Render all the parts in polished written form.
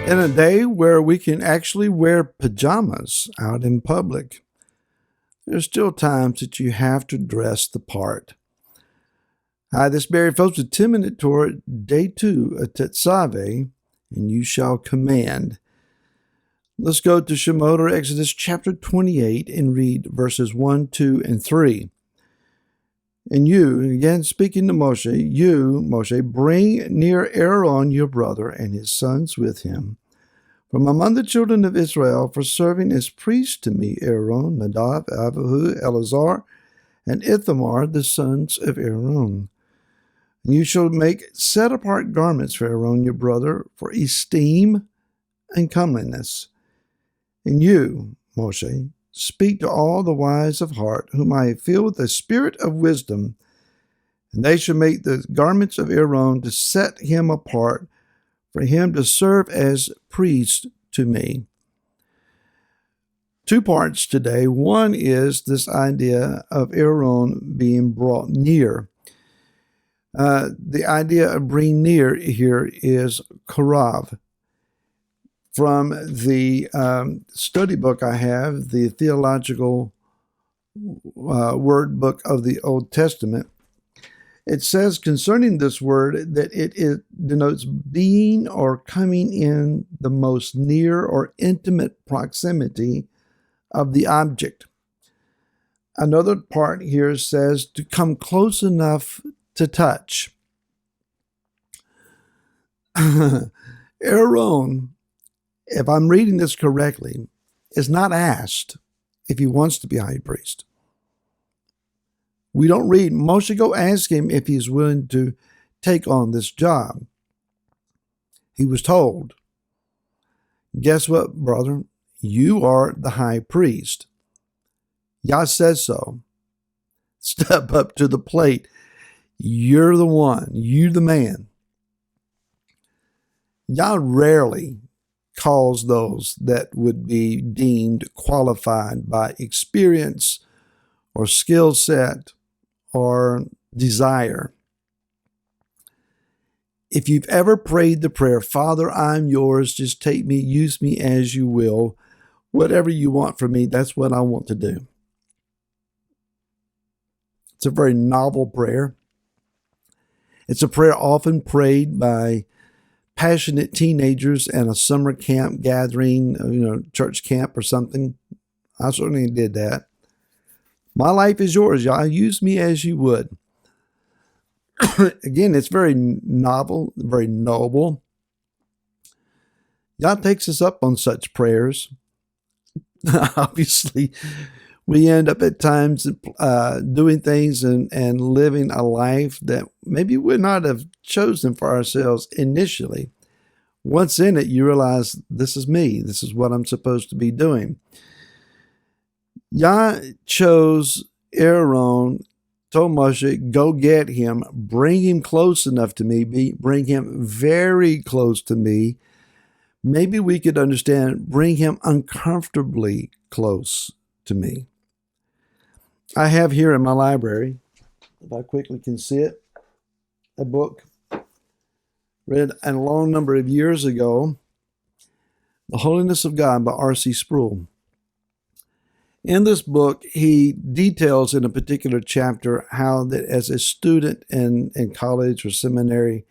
In a day where we can actually wear pajamas out in public, there's still times that you have to dress the part. Hi, this is Barry Folks with 10-Minute Torah, Day 2 of Tetzaveh, and you shall command. Let's go to Shemot or Exodus chapter 28 and read verses 1, 2, and 3. And you, again speaking to Moshe, you, Moshe, bring near Aaron your brother and his sons with him, from among the children of Israel, for serving as priests to me, Aaron, Nadab, Abihu, Eleazar, and Ithamar, the sons of Aaron. And you shall make set-apart garments for Aaron your brother, for esteem and comeliness. And you, Moshe, speak to all the wise of heart, whom I have filled with the spirit of wisdom, and they shall make the garments of Aaron to set him apart, for him to serve as priest to me. Two parts today. One is this idea of Aaron being brought near. The idea of bring near here is karav. From the study book I have, the theological word book of the Old Testament, it says concerning this word that it denotes being or coming in the most near or intimate proximity of the object. Another part here says to come close enough to touch. Aaron, if I'm reading this correctly, is not asked if he wants to be high priest. We don't read, Moshe go ask him if he's willing to take on this job. He was told, guess what, brother? You are the high priest. Yah says so. Step up to the plate. You're the one. You the man. Yah rarely calls those that would be deemed qualified by experience or skill set or desire. If you've ever prayed the prayer, Father, I'm yours, just take me, use me as you will, whatever you want from me, that's what I want to do. It's a very novel prayer. It's a prayer often prayed by passionate teenagers in a summer camp gathering, church camp or something. I certainly did that. My life is yours, Yah. Use me as you would. Again, it's very novel, very noble. Yah takes us up on such prayers. Obviously, we end up at times doing things and living a life that maybe we would not have chosen for ourselves initially. Once in it, you realize this is me. This is what I'm supposed to be doing. Yah chose Aaron, told Moshe, go get him, bring him close enough to me, bring him very close to me. Maybe we could understand, bring him uncomfortably close to me. I have here in my library, if I quickly can see it, a book read a long number of years ago, The Holiness of God by R.C. Sproul. In this book, he details in a particular chapter how that as a student in college or seminary,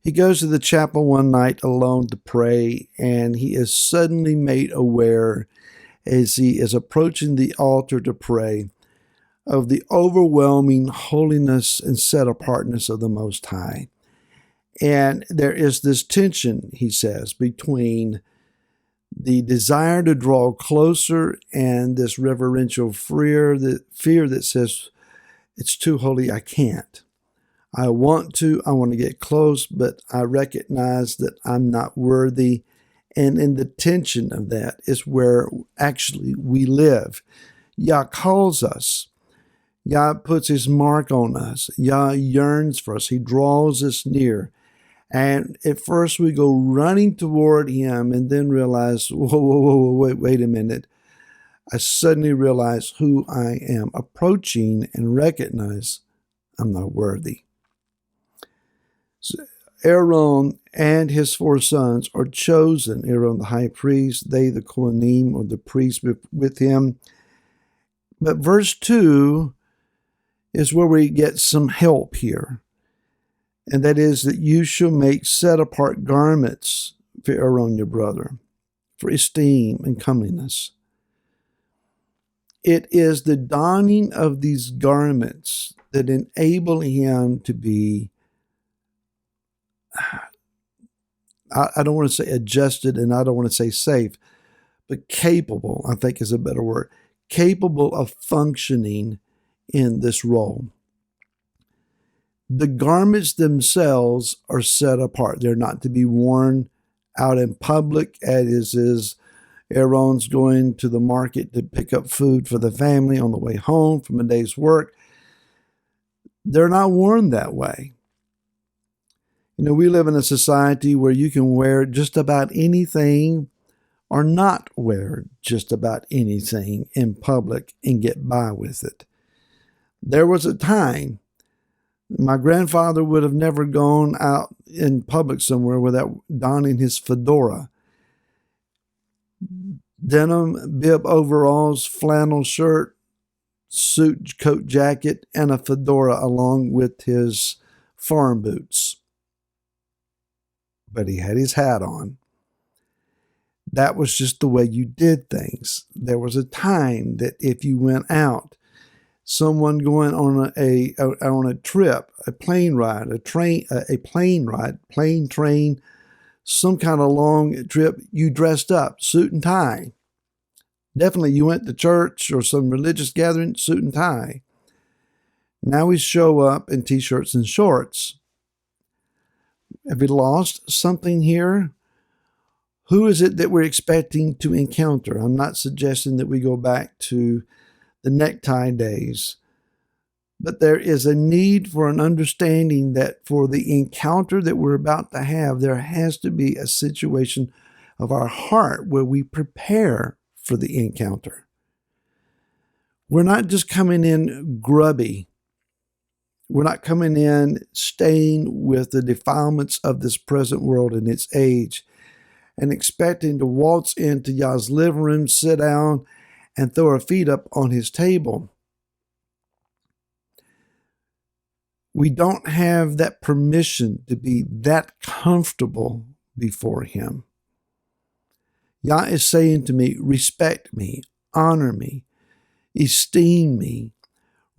he goes to the chapel one night alone to pray, and he is suddenly made aware as he is approaching the altar to pray of the overwhelming holiness and set-apartness of the Most High. And there is this tension, he says, between the desire to draw closer and this reverential fear that says, it's too holy, I can't. I want to get close, but I recognize that I'm not worthy. And in the tension of that is where actually we live. Yah calls us. Yah puts his mark on us. Yah yearns for us. He draws us near. And at first we go running toward him and then realize, wait a minute. I suddenly realize who I am approaching and recognize I'm not worthy. So Aaron and his 4 sons are chosen. Aaron the high priest, they the Kohanim, or the priests with him. But verse 2 is where we get some help here. And that is that you shall make set-apart garments for Aaron your brother, for esteem and comeliness. It is the donning of these garments that enable him to be, I don't want to say adjusted and I don't want to say safe, but capable, I think is a better word, capable of functioning in this role. The garments themselves are set apart. They're not to be worn out in public, as is Aaron's going to the market to pick up food for the family on the way home from a day's work. They're not worn that way. You know, we live in a society where you can wear just about anything or not wear just about anything in public and get by with it. There was a time my grandfather would have never gone out in public somewhere without donning his fedora. Denim, bib overalls, flannel shirt, suit, coat, jacket, and a fedora along with his farm boots. But he had his hat on. That was just the way you did things. There was a time that if you went out, someone going on a trip, a plane ride, plane, train, some kind of long trip, you dressed up, suit and tie. Definitely you went to church or some religious gathering, suit and tie. Now we show up in t-shirts and shorts. Have we lost something here? Who is it that we're expecting to encounter? I'm not suggesting that we go back to the necktie days, but there is a need for an understanding that for the encounter that we're about to have, there has to be a situation of our heart where we prepare for the encounter. We're not just coming in grubby. We're not coming in staying with the defilements of this present world and its age and expecting to waltz into Yah's living room, sit down, and throw our feet up on his table. We don't have that permission to be that comfortable before him. Yah is saying to me, respect me, honor me, esteem me,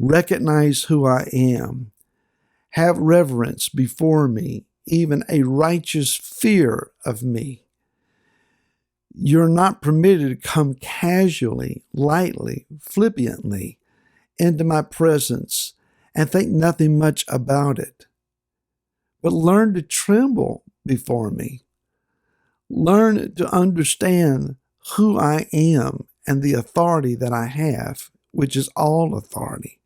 recognize who I am, have reverence before me, even a righteous fear of me. You're not permitted to come casually, lightly, flippantly into my presence and think nothing much about it. But learn to tremble before me. Learn to understand who I am and the authority that I have, which is all authority.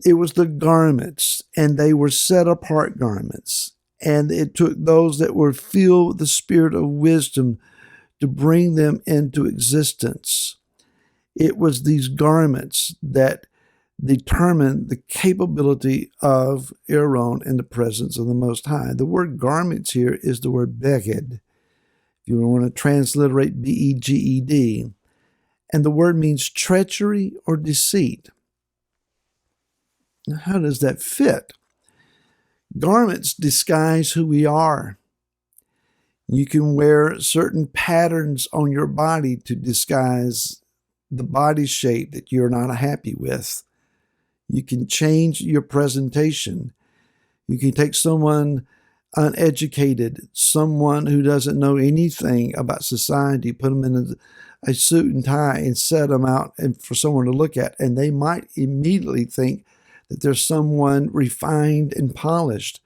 It was the garments, and they were set apart garments. And it took those that were filled with the spirit of wisdom to bring them into existence. It was these garments that determined the capability of Aaron in the presence of the Most High. The word garments here is the word beged. If you want to transliterate B-E-G-E-D. And the word means treachery or deceit. Now, how does that fit? Garments disguise who we are. You can wear certain patterns on your body to disguise the body shape that you're not happy with. You can change your presentation. You can take someone uneducated, someone who doesn't know anything about society, put them in a suit and tie and set them out and for someone to look at, and they might immediately think that there's someone refined and polished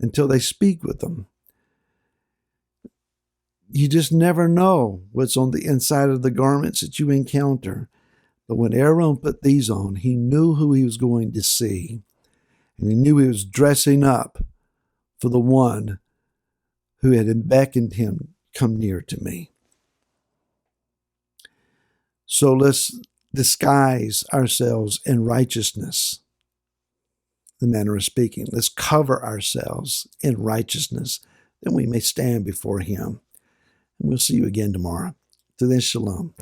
until they speak with them. You just never know what's on the inside of the garments that you encounter. But when Aaron put these on, he knew who he was going to see. And he knew he was dressing up for the one who had beckoned him, come near to me. So let's disguise ourselves in righteousness. the manner of speaking. Let's cover ourselves in righteousness, that we may stand before him. And we'll see you again tomorrow. To then, shalom.